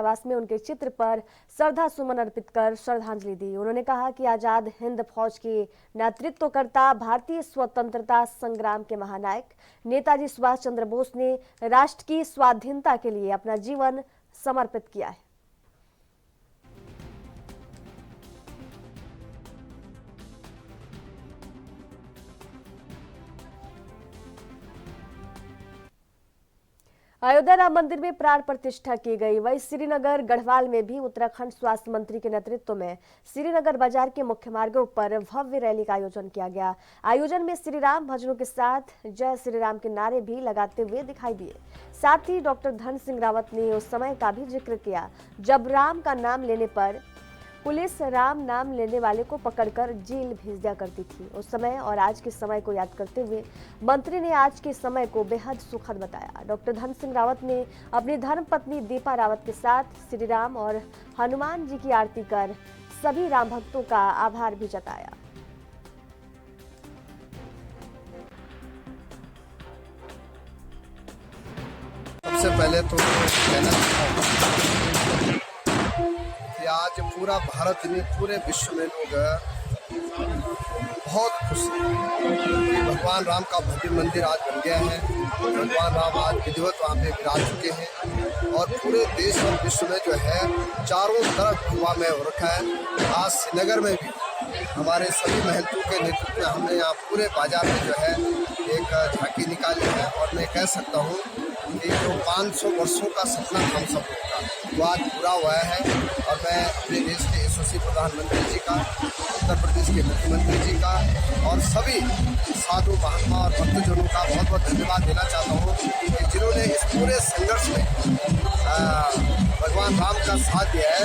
आवास में उनके चित्र पर श्रद्धा सुमन अर्पित कर श्रद्धांजलि दी। उन्होंने कहा कि आजाद हिंद फौज के नेतृत्वकर्ता, भारतीय स्वतंत्रता संग्राम के महानायक नेताजी सुभाष चंद्र बोस ने राष्ट्र की स्वाधीनता के लिए अपना जीवन समर्पित किया है। अयोध्या राम मंदिर में प्राण प्रतिष्ठा की गई। वहीं श्रीनगर गढ़वाल में भी उत्तराखंड स्वास्थ्य मंत्री के नेतृत्व में श्रीनगर बाजार के मुख्य मार्गों पर भव्य रैली का आयोजन किया गया। आयोजन में श्री राम भजनों के साथ जय श्री राम के नारे भी लगाते हुए दिखाई दिए। साथ ही डॉक्टर धन सिंह रावत ने उस समय का भी जिक्र किया जब राम का नाम लेने पर पुलिस राम नाम लेने वाले को पकड़कर जेल भेज दिया करती थी। उस समय और आज के समय को याद करते हुए मंत्री ने आज के समय को बेहद सुखद बताया। डॉक्टर धन सिंह रावत ने अपनी धर्मपत्नी दीपा रावत के साथ श्री राम और हनुमान जी की आरती कर सभी राम भक्तों का आभार भी जताया। सबसे पहले तो कहना चाहता हूं कि आज पूरा भारत में, पूरे विश्व में लोग बहुत खुश हैं कि भगवान राम का भव्य मंदिर आज बन गया है। भगवान राम आज विधिवत वहाँ पे विराज चुके हैं और पूरे देश और विश्व में जो है चारों तरफ धुआंमय हो रखा है। आज श्रीनगर में भी हमारे सभी महंतों के नेतृत्व में हमने यहाँ पूरे बाजार में जो है एक झांकी निकाली है और मैं कह सकता हूँ कि जो 500 वर्षों का सपना हम सब का वो आज पूरा हुआ है। और मैं अपने देश के यशस्वी प्रधानमंत्री जी का, उत्तर प्रदेश के मुख्यमंत्री जी का और सभी साधु महात्मा और भक्तजनों का बहुत बहुत धन्यवाद देना चाहता हूँ कि जिन्होंने इस पूरे संघर्ष में भगवान राम का साथ दिया है।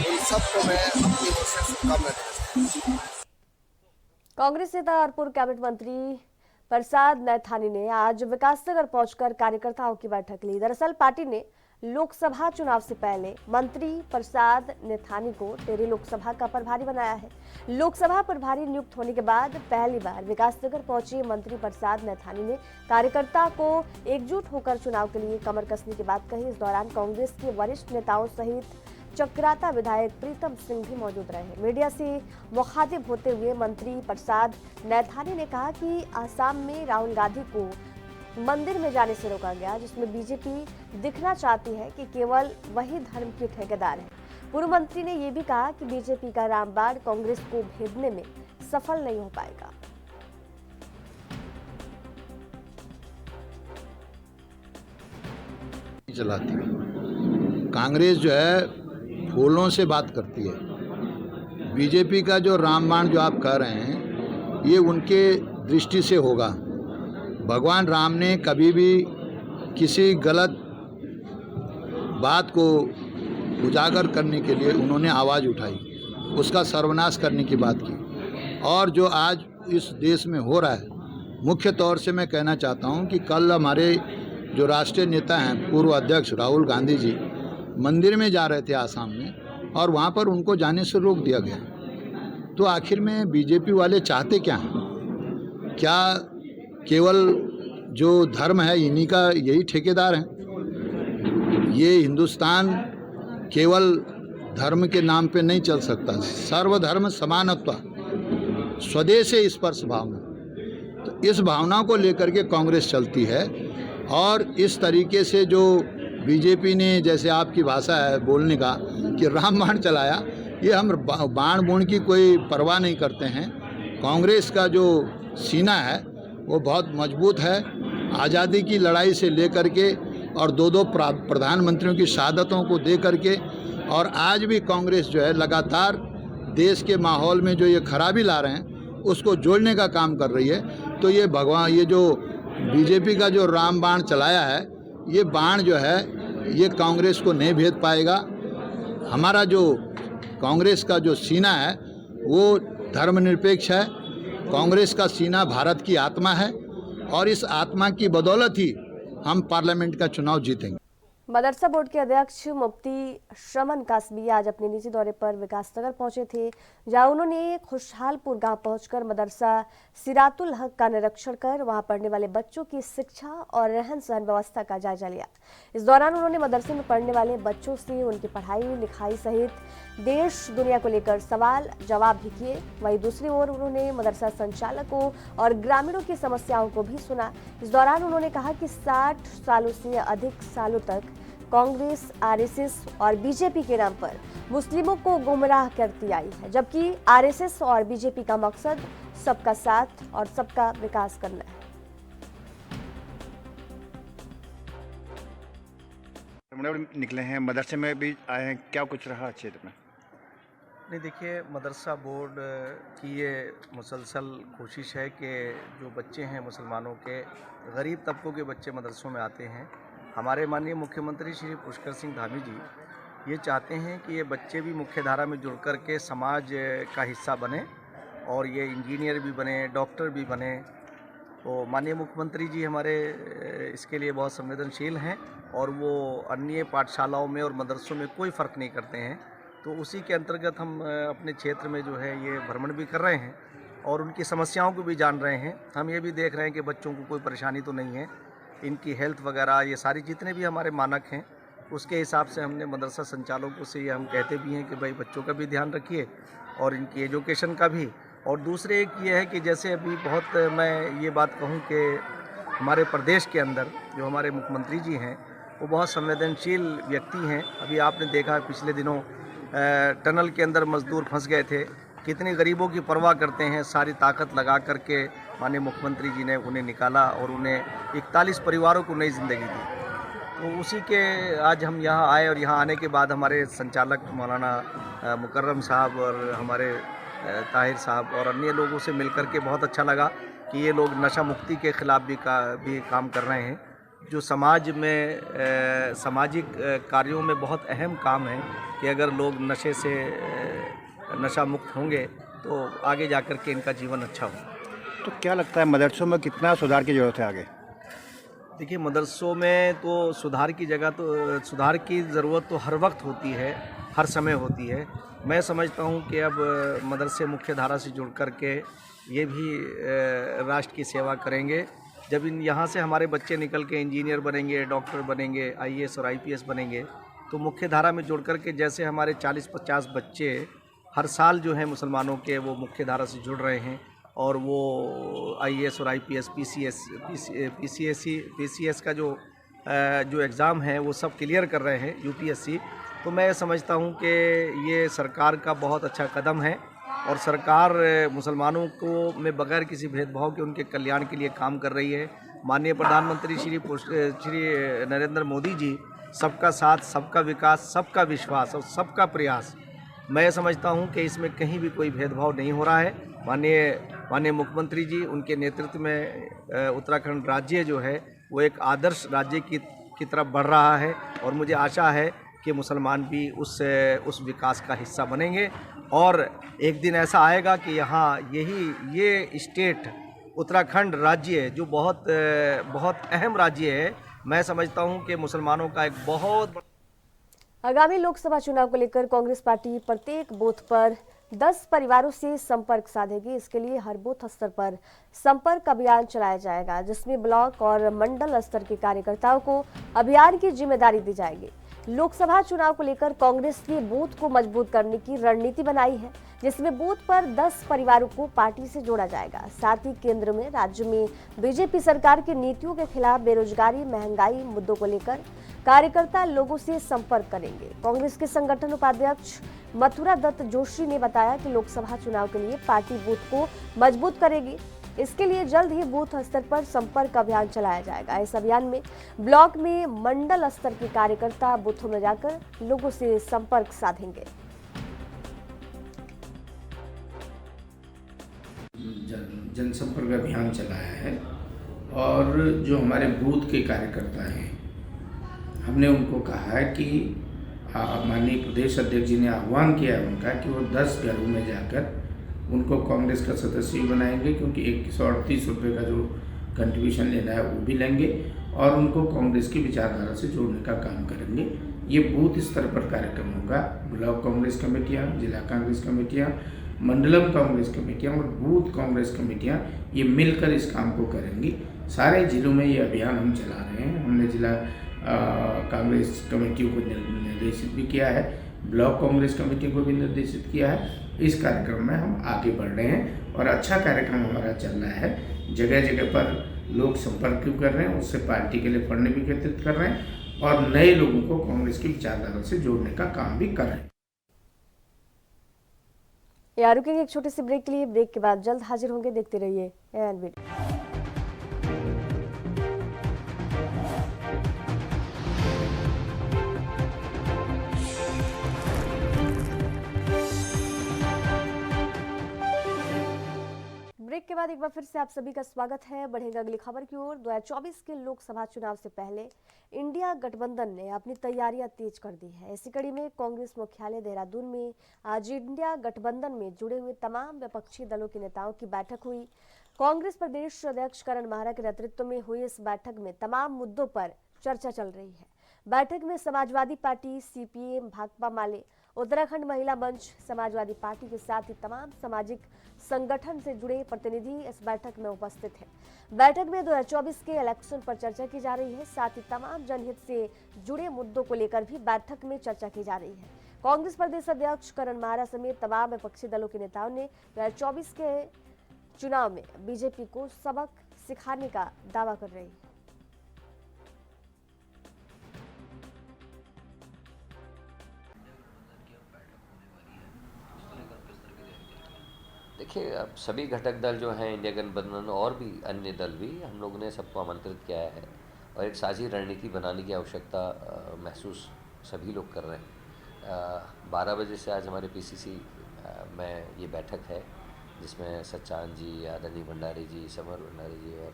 उन सबको मैं अपनी ओर से शुभकामनाएं देता हूँ। कांग्रेस नेता और पूर्व कैबिनेट मंत्री प्रसाद नैथानी ने आज विकासनगर पहुंचकर कार्यकर्ताओं की बैठक ली। दरअसल पार्टी ने लोकसभा चुनाव से पहले मंत्री प्रसाद नैथानी को टेरी लोकसभा का प्रभारी बनाया है। लोकसभा प्रभारी नियुक्त होने के बाद पहली बार विकासनगर पहुंचे मंत्री प्रसाद नैथानी ने कार्यकर्ता को एकजुट होकर चुनाव के लिए कमर कसने की बात कही। इस दौरान कांग्रेस के वरिष्ठ नेताओं सहित चक्राता विधायक प्रीतम सिंह भी मौजूद रहे। मीडिया से मुखातिब होते हुए मंत्री प्रसाद नैथानी ने कहा कि आसाम में राहुल गांधी को मंदिर में जाने से रोका गया, जिसमें बीजेपी दिखना चाहती है कि केवल वही धर्म के ठेकेदार हैं। पूर्व मंत्री ने यह भी कहा कि बीजेपी का रामबाण कांग्रेस को भेदने में सफल नहीं हो पाएगा। चलाती है कांग्रेस जो है फूलों से बात करती है। बीजेपी का जो रामबाण जो आप कह रहे हैं ये उनके दृष्टि से होगा। भगवान राम ने कभी भी किसी गलत बात को उजागर करने के लिए उन्होंने आवाज़ उठाई, उसका सर्वनाश करने की बात की। और जो आज इस देश में हो रहा है, मुख्य तौर से मैं कहना चाहता हूं कि कल हमारे जो राष्ट्रीय नेता हैं, पूर्व अध्यक्ष राहुल गांधी जी मंदिर में जा रहे थे आसाम में और वहाँ पर उनको जाने से रोक दिया गया। तो आखिर में बीजेपी वाले चाहते क्या हैं? क्या केवल जो धर्म है इन्हीं का यही ठेकेदार हैं? ये हिंदुस्तान केवल धर्म के नाम पे नहीं चल सकता। सर्वधर्म समानत्व, स्वदेश स्पर्श भावना, तो इस भावना को लेकर के कांग्रेस चलती है। और इस तरीके से जो बीजेपी ने, जैसे आपकी भाषा है बोलने का कि रामबाण चलाया, ये हम बाण बूण की कोई परवाह नहीं करते हैं। कांग्रेस का जो सीना है वो बहुत मजबूत है। आज़ादी की लड़ाई से लेकर के और दो प्रधानमंत्रियों की शहादतों को दे करके, और आज भी कांग्रेस जो है लगातार देश के माहौल में जो ये खराबी ला रहे हैं उसको जोड़ने का काम कर रही है। तो ये जो बीजेपी का जो रामबाण चलाया है, ये बाण जो है ये कांग्रेस को नहीं भेद पाएगा। हमारा जो कांग्रेस का जो सीना है वो धर्मनिरपेक्ष है। कांग्रेस का सीना भारत की आत्मा है और इस आत्मा की बदौलत ही हम पार्लियामेंट का चुनाव जीतेंगे। मदरसा बोर्ड के अध्यक्ष मुफ्ती शमन कासमी आज अपने निजी दौरे पर विकासनगर पहुंचे थे, जहां उन्होंने खुशहालपुर गांव पहुंचकर मदरसा सिरातुल हक का निरीक्षण कर वहां पढ़ने वाले बच्चों की शिक्षा और रहन सहन व्यवस्था का जायजा लिया। इस दौरान उन्होंने मदरसे में पढ़ने वाले बच्चों से उनकी पढ़ाई लिखाई सहित देश दुनिया को लेकर सवाल जवाब भी किए। वहीं दूसरी ओर उन्होंने मदरसा संचालकों और ग्रामीणों की समस्याओं को भी सुना। इस दौरान उन्होंने कहा कि 60 सालों से अधिक सालों तक कांग्रेस, आरएसएस और बीजेपी के नाम पर मुस्लिमों को गुमराह करती आई है, जबकि आरएसएस और बीजेपी का मकसद सबका साथ और सबका विकास करना है। निकले हैं, मदरसे में भी आए हैं, क्या कुछ रहा क्षेत्र में? नहीं, देखिए, मदरसा बोर्ड की ये मुसलसल कोशिश है कि जो बच्चे हैं मुसलमानों के, गरीब तबकों के बच्चे मदरसों में आते हैं। हमारे माननीय मुख्यमंत्री श्री पुष्कर सिंह धामी जी ये चाहते हैं कि ये बच्चे भी मुख्य धारा में जुड़ कर के समाज का हिस्सा बने और ये इंजीनियर भी बने, डॉक्टर भी बने। तो माननीय मुख्यमंत्री जी हमारे इसके लिए बहुत संवेदनशील हैं और वो अन्य पाठशालाओं में और मदरसों में कोई फ़र्क नहीं करते हैं। तो उसी के अंतर्गत हम अपने क्षेत्र में जो है ये भ्रमण भी कर रहे हैं और उनकी समस्याओं को भी जान रहे हैं। हम ये भी देख रहे हैं कि बच्चों को कोई परेशानी तो नहीं है, इनकी हेल्थ वगैरह ये सारी जितने भी हमारे मानक हैं उसके हिसाब से हमने मदरसा संचालकों से ये हम कहते भी हैं कि भाई बच्चों का भी ध्यान रखिए और इनकी एजुकेशन का भी। और दूसरे एक ये है कि जैसे अभी बहुत मैं ये बात कहूँ कि हमारे प्रदेश के अंदर जो हमारे मुख्यमंत्री जी हैं वो बहुत संवेदनशील व्यक्ति हैं। अभी आपने देखा पिछले दिनों टनल के अंदर मजदूर फंस गए थे, कितने गरीबों की परवाह करते हैं, सारी ताकत लगा करके माननीय मुख्यमंत्री जी ने उन्हें निकाला और उन्हें 41 परिवारों को नई ज़िंदगी दी। तो उसी के आज हम यहाँ आए और यहाँ आने के बाद हमारे संचालक मौलाना मुकर्रम साहब और हमारे ताहिर साहब और अन्य लोगों से मिलकर के बहुत अच्छा लगा कि ये लोग नशा मुक्ति के ख़िलाफ़ भी काम कर रहे हैं, जो समाज में सामाजिक कार्यों में बहुत अहम काम है कि अगर लोग नशे से नशा मुक्त होंगे तो आगे जाकर के इनका जीवन अच्छा हो। तो क्या लगता है मदरसों में कितना सुधार की ज़रूरत है आगे? देखिए, मदरसों में तो सुधार की सुधार की ज़रूरत तो हर वक्त होती है, हर समय होती है। मैं समझता हूँ कि अब मदरसे मुख्य धारा से जुड़ कर के ये भी राष्ट्र की सेवा करेंगे। जब यहाँ से हमारे बच्चे निकल के इंजीनियर बनेंगे, डॉक्टर बनेंगे, आईएएस और आईपीएस बनेंगे, तो मुख्य धारा में जुड़ कर के जैसे हमारे 40-50 बच्चे हर साल जो हैं मुसलमानों के वो मुख्य धारा से जुड़ रहे हैं और वो आईएएस और आईपीएस, पीसीएस का जो एग्ज़ाम है वो सब क्लियर कर रहे हैं, यूपीएससी। तो मैं समझता हूँ कि ये सरकार का बहुत अच्छा कदम है और सरकार मुसलमानों को में बगैर किसी भेदभाव के उनके कल्याण के लिए काम कर रही है। माननीय प्रधानमंत्री श्री नरेंद्र मोदी जी सबका साथ, सबका विकास, सबका विश्वास और सबका प्रयास, मैं समझता हूं कि इसमें कहीं भी कोई भेदभाव नहीं हो रहा है। माननीय मुख्यमंत्री जी उनके नेतृत्व में उत्तराखंड राज्य जो है वो एक आदर्श राज्य की तरफ बढ़ रहा है और मुझे आशा है कि मुसलमान भी उस विकास का हिस्सा बनेंगे और एक दिन ऐसा आएगा कि यहाँ ये स्टेट उत्तराखंड राज्य जो बहुत अहम राज्य है, मैं समझता हूँ कि मुसलमानों का एक बहुत। आगामी लोकसभा चुनाव को लेकर कांग्रेस पार्टी प्रत्येक बूथ पर 10 परिवारों से संपर्क साधेगी। इसके लिए हर बूथ स्तर पर संपर्क अभियान चलाया जाएगा, जिसमें ब्लॉक और मंडल स्तर के कार्यकर्ताओं को अभियान की जिम्मेदारी दी जाएगी। लोकसभा चुनाव को लेकर कांग्रेस ने बूथ को मजबूत करने की रणनीति बनाई है, जिसमें बूथ पर 10 परिवारों को पार्टी से जोड़ा जाएगा। साथ ही केंद्र में राज्य में बीजेपी सरकार की नीतियों के खिलाफ बेरोजगारी, महंगाई मुद्दों को लेकर कार्यकर्ता लोगों से संपर्क करेंगे। कांग्रेस के संगठन उपाध्यक्ष मथुरा दत्त जोशी ने बताया कि लोकसभा चुनाव के लिए पार्टी बूथ को मजबूत करेगी। इसके लिए जल्द ही बूथ स्तर पर संपर्क अभियान चलाया जाएगा। इस अभियान में ब्लॉक में मंडल स्तर के कार्यकर्ता बूथों में जाकर लोगों से संपर्क साधेंगे। जनसंपर्क अभियान चलाया है और जो हमारे बूथ के कार्यकर्ता हैं हमने उनको कहा है कि माननीय प्रदेश अध्यक्ष जी ने आह्वान किया है उनका कि वो 10 घरों में जाकर उनको कांग्रेस का सदस्य बनाएंगे, क्योंकि 138 रुपये का जो कंट्रीब्यूशन लेना है वो भी लेंगे और उनको कांग्रेस की विचारधारा से जोड़ने का काम करेंगे। ये बूथ स्तर पर कार्यक्रम होगा। ब्लॉक कांग्रेस कमेटियाँ, जिला कांग्रेस कमेटियाँ, मंडलम कांग्रेस कमेटियाँ और बूथ कांग्रेस कमेटियाँ ये मिलकर इस काम को करेंगी। सारे जिलों में ये अभियान हम चला रहे हैं। हमने जिला कांग्रेस कमेटियों को निर्देशित भी किया है, ब्लॉक कांग्रेस कमेटी को भी निर्देशित किया है। इस कार्यक्रम में हम आगे बढ़ रहे हैं और अच्छा कार्यक्रम हमारा चल रहा है। जगह जगह पर लोग संपर्क भी कर रहे हैं, उससे पार्टी के लिए फंड भी एकत्रित कर रहे हैं और नए लोगों को कांग्रेस की विचारधारा से जोड़ने का काम भी कर रहे हैं। यहाँ रुकेंगे एक छोटे से ब्रेक के लिए। ब्रेक के बाद जल्द हाजिर होंगे, देखते रहिए एएनबी। ब्रेक के बाद एक बार फिर से आप सभी का स्वागत है। बढ़ेगा अगली खबर की ओर। 2024 के लोकसभा चुनाव से पहले इंडिया गठबंधन ने अपनी तैयारियां तेज कर दी है। इसी कड़ी में कांग्रेस मुख्यालय देहरादून में आज इंडिया गठबंधन में जुड़े हुए तमाम विपक्षी दलों के नेताओं की बैठक हुई। कांग्रेस प्रदेश अध्यक्ष करण माहरा के नेतृत्व में हुई इस बैठक में तमाम मुद्दों पर चर्चा चल रही है। बैठक में समाजवादी पार्टी, सीपीएम, भाकपा माले, उत्तराखंड महिला मंच, समाजवादी पार्टी के साथ ही तमाम सामाजिक संगठन से जुड़े प्रतिनिधि इस बैठक में उपस्थित हैं। बैठक में 2024 के इलेक्शन पर चर्चा की जा रही है। साथ ही तमाम जनहित से जुड़े मुद्दों को लेकर भी बैठक में चर्चा की जा रही है। कांग्रेस प्रदेश अध्यक्ष करण माहरा समेत तमाम विपक्षी दलों के नेताओं ने 2024 के चुनाव में बीजेपी को सबक सिखाने का दावा कर रही है। देखिए, अब सभी घटक दल जो हैं, इंडिया गठबंधन और भी अन्य दल भी, हम लोगों ने सबको आमंत्रित किया है और एक साझी रणनीति बनाने की आवश्यकता महसूस सभी लोग कर रहे हैं। 12 बजे से आज हमारे पीसीसी में ये बैठक है, जिसमें सच्चान जी, आदरणीय भंडारी जी, समर भंडारी जी और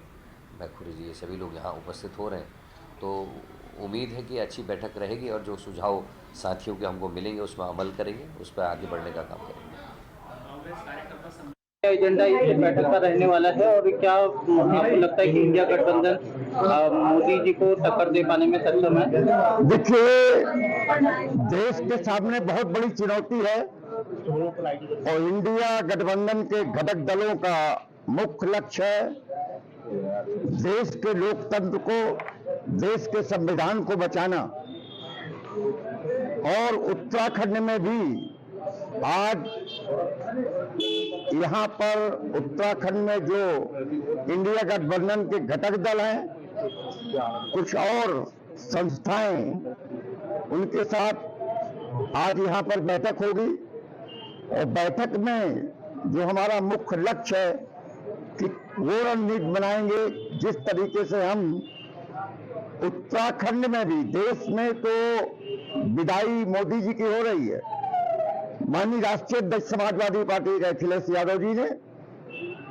मैखुरी जी, ये सभी लोग यहाँ उपस्थित हो रहे हैं। तो उम्मीद है कि अच्छी बैठक रहेगी और जो सुझाव साथियों के हमको मिलेंगे उसमें अमल करेंगे, उस पर आगे बढ़ने का काम करेंगे। एजेंडा इस बैठक का रहने वाला है और क्या आपको लगता है कि इंडिया गठबंधन मोदी जी को टक्कर दे पाने में सक्षम है? देखिए, देश के सामने बहुत बड़ी चुनौती है और इंडिया गठबंधन के घटक दलों का मुख्य लक्ष्य है देश के लोकतंत्र को, देश के संविधान को बचाना। और उत्तराखंड में भी आज यहाँ पर उत्तराखंड में जो इंडिया गठबंधन के घटक दल हैं, कुछ और संस्थाएं, उनके साथ आज यहाँ पर बैठक होगी और बैठक में जो हमारा मुख्य लक्ष्य है कि वो रणनीति बनाएंगे जिस तरीके से हम उत्तराखंड में भी, देश में तो विदाई मोदी जी की हो रही है, माननीय राष्ट्रीय अध्यक्ष समाजवादी पार्टी के अखिलेश यादव जी ने,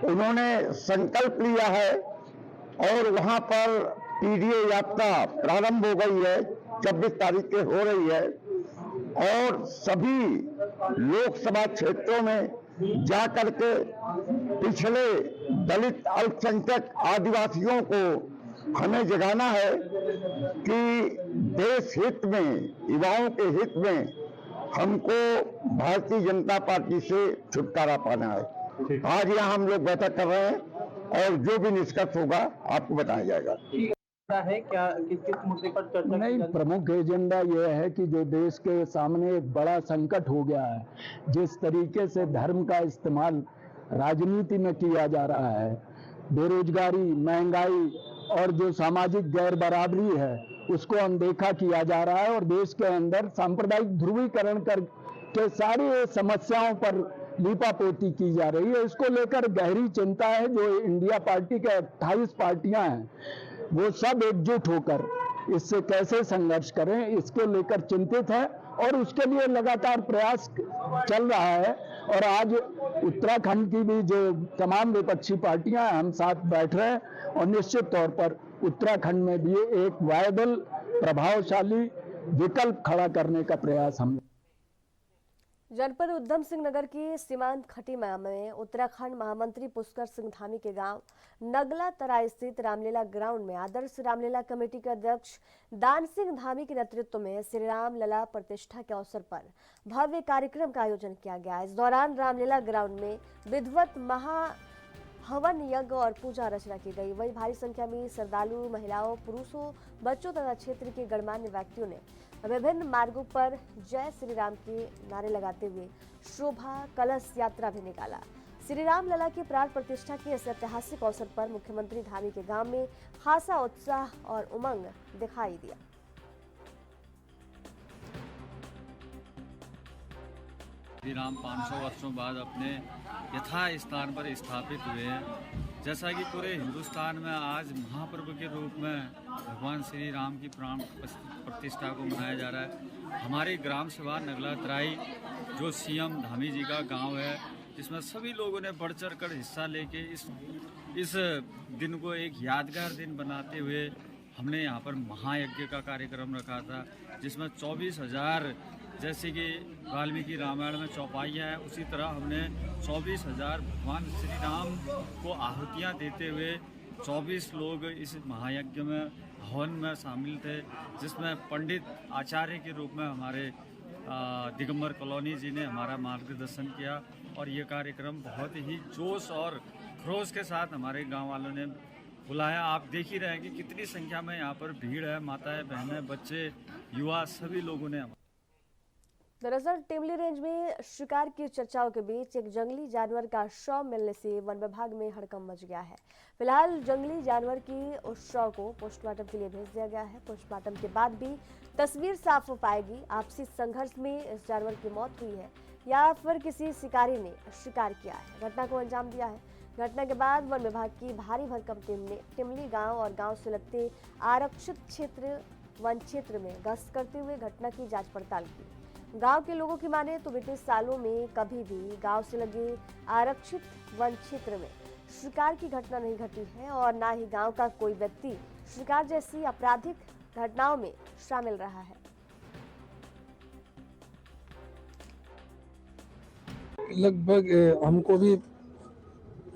उन्होंने संकल्प लिया है और वहां पर पीडीए यात्रा प्रारंभ हो गई है, 26 तारीख के हो रही है और सभी लोकसभा क्षेत्रों में जाकर के पिछड़े दलित, अल्पसंख्यक, आदिवासियों को हमें जगाना है कि देश हित में, युवाओं के हित में हमको भारतीय जनता पार्टी से छुटकारा पाना है। आज यहाँ हम लोग बैठक कर रहे हैं और जो भी निष्कर्ष होगा आपको बताया जाएगा। है क्या किस मुद्दे पर चर्चा? नहीं, प्रमुख एजेंडा यह है कि जो देश के सामने एक बड़ा संकट हो गया है, जिस तरीके से धर्म का इस्तेमाल राजनीति में किया जा रहा है, बेरोजगारी, महंगाई और जो सामाजिक गैर बराबरी है उसको अनदेखा किया जा रहा है और देश के अंदर सांप्रदायिक ध्रुवीकरण के सारी समस्याओं पर लीपापोती की जा रही है। इसको लेकर गहरी चिंता है। जो इंडिया पार्टी के 28 पार्टियां हैं, वो सब एकजुट होकर इससे कैसे संघर्ष करें, इसको लेकर चिंतित है और उसके लिए लगातार प्रयास चल रहा है। और आज उत्तराखंड की भी जो तमाम विपक्षी पार्टियां हैं, हम साथ बैठ रहे हैं और निश्चित तौर पर उत्तराखंड में भी एक वायबल, प्रभावशाली विकल्प खड़ा करने का प्रयास हम। जनपद उधम सिंह नगर के सीमांत खटीमा में उत्तराखंड महामंत्री पुष्कर सिंह धामी के गांव नगला तराई स्थित रामलीला ग्राउंड में आदर्श रामलीला कमेटी के अध्यक्ष दान सिंह धामी के नेतृत्व में श्री राम लला प्रतिष्ठा के अवसर पर भव्य कार्यक्रम का आयोजन किया गया। इस दौरान रामलीला ग्राउंड में विधिवत महा हवन यज्ञ और पूजा अर्चना की गई। वहीं भारी संख्या में श्रद्धालु महिलाओं, पुरुषों, बच्चों तथा क्षेत्र के गणमान्य व्यक्तियों ने विभिन्न मार्गों पर जय श्री राम के नारे लगाते हुए शोभा कलश यात्रा भी निकाला। श्री राम लला की प्राण प्रतिष्ठा के इस ऐतिहासिक अवसर पर मुख्यमंत्री धामी के गांव में खासा उत्साह और उमंग दिखाई दिया। श्री राम 500 वर्षों बाद अपने यथा स्थान पर स्थापित हुए हैं। जैसा कि पूरे हिंदुस्तान में आज महापर्व के रूप में भगवान श्री राम की प्राण प्रतिष्ठा को मनाया जा रहा है। हमारे ग्राम सभा नगला तराई जो सीएम धामी जी का गांव है, जिसमें सभी लोगों ने बढ़ चढ़ कर हिस्सा लेके इस दिन को एक यादगार दिन बनाते हुए हमने यहाँ पर महायज्ञ का कार्यक्रम रखा था, जिसमें 24,000 जैसे कि वाल्मीकि रामायण में चौपाइयाँ हैं, उसी तरह हमने 24,000 भगवान श्री राम को आहुतियाँ देते हुए 24 लोग इस महायज्ञ में हवन में शामिल थे, जिसमें पंडित आचार्य के रूप में हमारे दिगंबर कॉलोनी जी ने हमारा मार्गदर्शन किया। और ये कार्यक्रम बहुत ही जोश और खरोश के साथ हमारे गांव वालों ने बुलाया। आप देख ही रहे हैं कि कितनी संख्या में यहाँ पर भीड़ है, माताएं, बहनें, बच्चे, युवा सभी लोगों ने। दरअसल टिमली रेंज में शिकार की चर्चाओं के बीच एक जंगली जानवर का शव मिलने से वन विभाग में हड़कंप मच गया है। फिलहाल जंगली जानवर की उस शव को पोस्टमार्टम के लिए भेज दिया गया है। पोस्टमार्टम के बाद भी तस्वीर साफ हो पाएगी आपसी संघर्ष में इस जानवर की मौत हुई है या फिर किसी शिकारी ने शिकार किया है, घटना को अंजाम दिया है। घटना के बाद वन विभाग की भारी भरकम टीम ने टिमली गांव और गांव से लगते आरक्षित क्षेत्र वन क्षेत्र में गश्त करते हुए घटना की जांच पड़ताल की। गांव के लोगों की माने तो बीते सालों में कभी भी गांव से लगे आरक्षित वन क्षेत्र में शिकार की घटना नहीं घटी है और ना ही गांव का कोई व्यक्ति शिकार जैसी आपराधिक घटनाओं में शामिल रहा है। लगभग हमको भी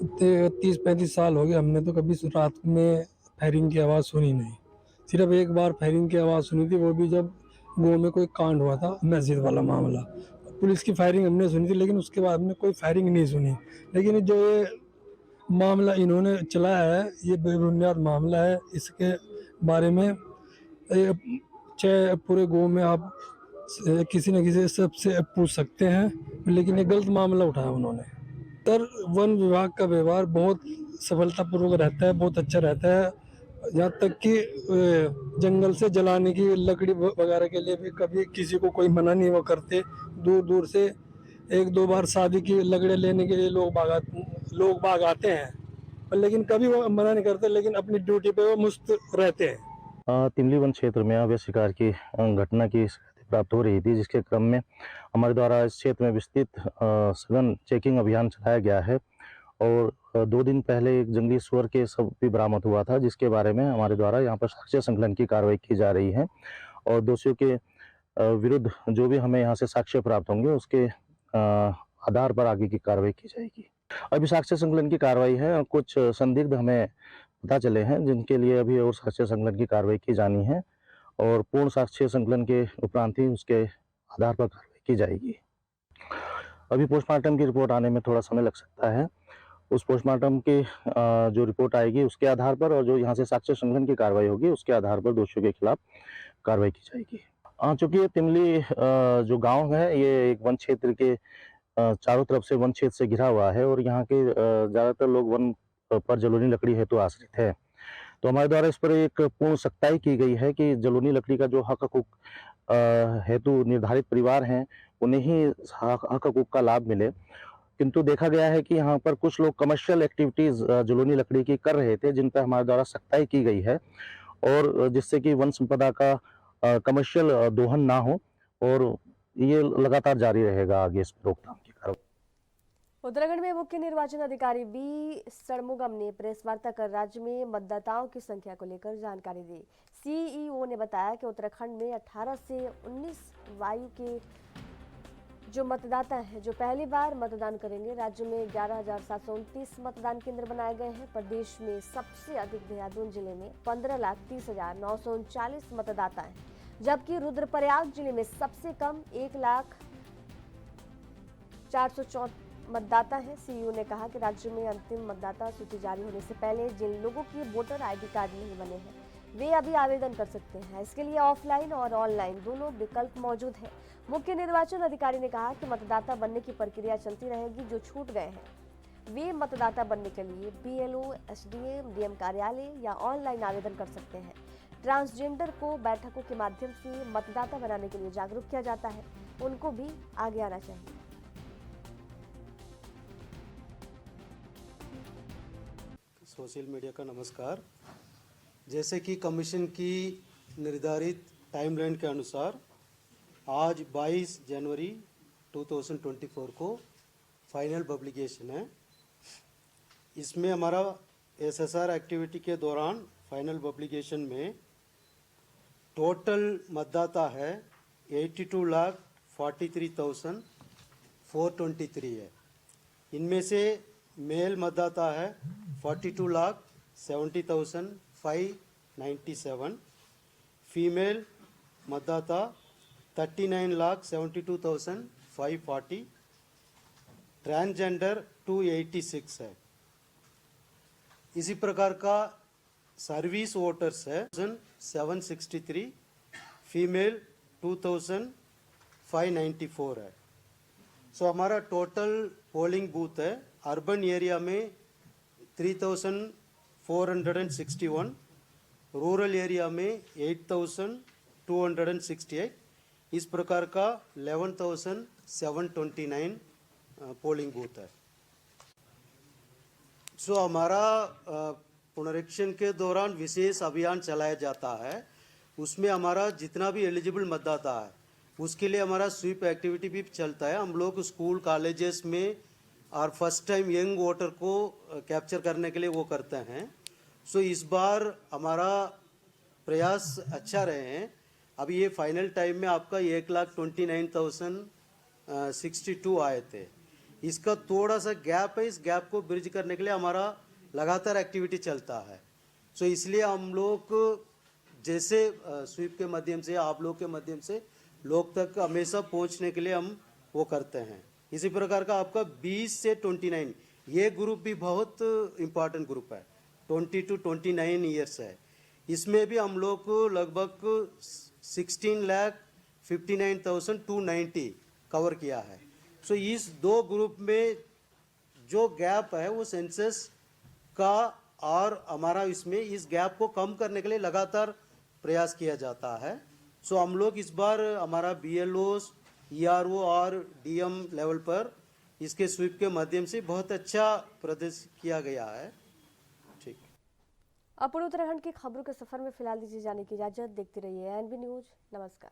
30-35 साल हो गए, हमने तो कभी रात में फायरिंग की आवाज़ सुनी नहीं। सिर्फ एक बार फायरिंग की आवाज़ सुनी थी, वो भी जब गाँव में कोई कांड हुआ था, मस्जिद वाला मामला। पुलिस की फायरिंग हमने सुनी थी, लेकिन उसके बाद हमने कोई फायरिंग नहीं सुनी। लेकिन जो ये मामला इन्होंने चलाया है, ये बेबुनियाद मामला है। इसके बारे में चाहे पूरे गाँव में आप किसी न किसी सबसे पूछ सकते हैं, लेकिन ये गलत मामला उठाया उन्होंने। तर वन विभाग का व्यवहार बहुत सफलतापूर्वक रहता है, बहुत अच्छा रहता है। यहाँ तक कि जंगल से जलाने की लकड़ी वगैरह के लिए भी कभी किसी को कोई मना नहीं वो करते। दूर दूर से 1-2 बार शादी की लकड़ी लेने के लिए लोग बाग आते हैं, लेकिन कभी वो मना नहीं करते, लेकिन अपनी ड्यूटी पे वो मुस्त रहते हैं। तिमली वन क्षेत्र में अवैध शिकार की घटना की प्राप्त हो रही थी, जिसके क्रम में हमारे द्वारा इस क्षेत्र में विस्तृत सघन चेकिंग अभियान चलाया गया है। और 2 दिन पहले एक जंगली सुअर के शव भी बरामद हुआ था, जिसके बारे में हमारे द्वारा यहाँ पर साक्ष्य संकलन की कार्रवाई की जा रही है और दोषियों के विरुद्ध जो भी हमें यहाँ से साक्ष्य प्राप्त होंगे उसके आधार पर आगे की कार्रवाई की जाएगी। अभी साक्ष्य संकलन की कार्रवाई है और कुछ संदिग्ध हमें पता चले हैं, जिनके लिए अभी और साक्ष्य संकलन की कार्रवाई की जानी है और पूर्ण साक्ष्य संकलन के उपरांत ही उसके आधार पर कार्रवाई की जाएगी। अभी पोस्टमार्टम की रिपोर्ट आने में थोड़ा समय लग सकता है। उस पोस्टमार्टम की जो रिपोर्ट आएगी उसके आधार पर और जो यहाँ से साक्ष्य संकलन की कार्रवाई होगी उसके आधार पर दोषियों के खिलाफ कार्रवाई की जाएगी। चूँकि ये तिमली जो गांव है ये एक वन क्षेत्र के चारों तरफ से वन क्षेत्र से घिरा हुआ है और यहाँ के ज़्यादातर लोग वन पर जलोनी लकड़ी हेतु आश्रित है। तो हमारे द्वारा इस पर एक पूर्ण सख्ताई की गई है कि जलोनी लकड़ी का जो हक हकूक हेतु निर्धारित परिवार हैं उन्हें ही हक हकूक का लाभ मिले। किंतु देखा गया है कि यहाँ पर कुछ लोग कमर्शियल एक्टिविटीज जलोनी लकड़ी की कर रहे थे, जिन पर हमारे द्वारा सख्ताई की गई है और जिससे कि वन संपदा का कमर्शियल दोहन ना हो और ये लगातार जारी रहेगा आगे इस रोकथाम की कार्रवाई। उत्तराखंड में मुख्य निर्वाचन अधिकारी बी षणमुगम ने प्रेस वार्ता कर राज्य में मतदाताओं की संख्या को लेकर जानकारी दी। सीईओ ने बताया कि उत्तराखंड में 18 से 19 वायु के जो मतदाता हैं जो पहली बार मतदान करेंगे, राज्य में 11,729 मतदान केंद्र बनाए गए हैं। प्रदेश में सबसे अधिक देहरादून जिले में 15,30,939 मतदाता हैं, जबकि रुद्रप्रयाग जिले में सबसे कम 1,04,404 मतदाता हैं। सीईओ ने कहा कि राज्य में अंतिम मतदाता सूची जारी होने से पहले जिन लोगों की वोटर आईडी कार्ड नहीं बने हैं वे अभी आवेदन कर सकते हैं। इसके लिए ऑफलाइन और ऑनलाइन दोनों विकल्प मौजूद हैं। मुख्य निर्वाचन अधिकारी ने कहा कि मतदाता बनने की प्रक्रिया चलती रहेगी। जो छूट गए हैं वे मतदाता बनने के लिए बीएलओ, एसडीएम, डीएम कार्यालय या ऑनलाइन आवेदन कर सकते हैं। ट्रांसजेंडर को बैठकों के माध्यम से मतदाता बनाने के लिए जागरूक किया जाता है, उनको भी आगे आना चाहिए। सोशल मीडिया का नमस्कार। जैसे कि कमीशन की निर्धारित टाइमलाइन के अनुसार आज 22 जनवरी 2024 को फाइनल पब्लिकेशन है। इसमें हमारा एसएसआर एक्टिविटी के दौरान फाइनल पब्लिकेशन में टोटल मतदाता है 82,43,423 है। इनमें से मेल मतदाता है 42,70,597, फीमेल मतदाता 39,72,540, ट्रांसजेंडर 286 है। इसी प्रकार का सर्विस वोटर्स है 763, फीमेल 2,594 है। सो हमारा टोटल पोलिंग बूथ है अर्बन एरिया में 3,461, रूरल एरिया में 8,268, इस प्रकार का 11,729 पोलिंग बूथ है। सो हमारा पुनरीक्षण के दौरान विशेष अभियान चलाया जाता है। उसमें हमारा जितना भी एलिजिबल मतदाता है उसके लिए हमारा स्वीप एक्टिविटी भी चलता है। हम लोग स्कूल कॉलेजेस में और फर्स्ट टाइम यंग वोटर को कैप्चर करने के लिए वो करते हैं। सो इस बार हमारा प्रयास अच्छा रहे हैं। अभी ये फाइनल टाइम में आपका 1,29,062 आए थे। इसका थोड़ा सा गैप है, इस गैप को ब्रिज करने के लिए हमारा लगातार एक्टिविटी चलता है। सो इसलिए हम लोग जैसे स्वीप के माध्यम से, आप लोग के माध्यम से लोग तक हमेशा पहुंचने के लिए हम वो करते हैं। इसी प्रकार का आपका 20 से 29 ये ग्रुप भी बहुत इम्पॉर्टेंट ग्रुप है, 20 to 29 ईयर्स है। इसमें भी हम लोग लगभग 16,59,290 कवर किया है। सो इस दो ग्रुप में जो गैप है वो सेंसस का और हमारा इसमें इस गैप को कम करने के लिए लगातार प्रयास किया जाता है। सो हम लोग इस बार हमारा BLOs, ERO और DM लेवल पर इसके स्वीप के माध्यम से बहुत अच्छा प्रदर्शन किया गया है। ठीक। अब उत्तराखंड की खबरों के सफर में फिलहाल दीजिए जाने की इजाजत। देखते रहिए NB न्यूज। नमस्कार।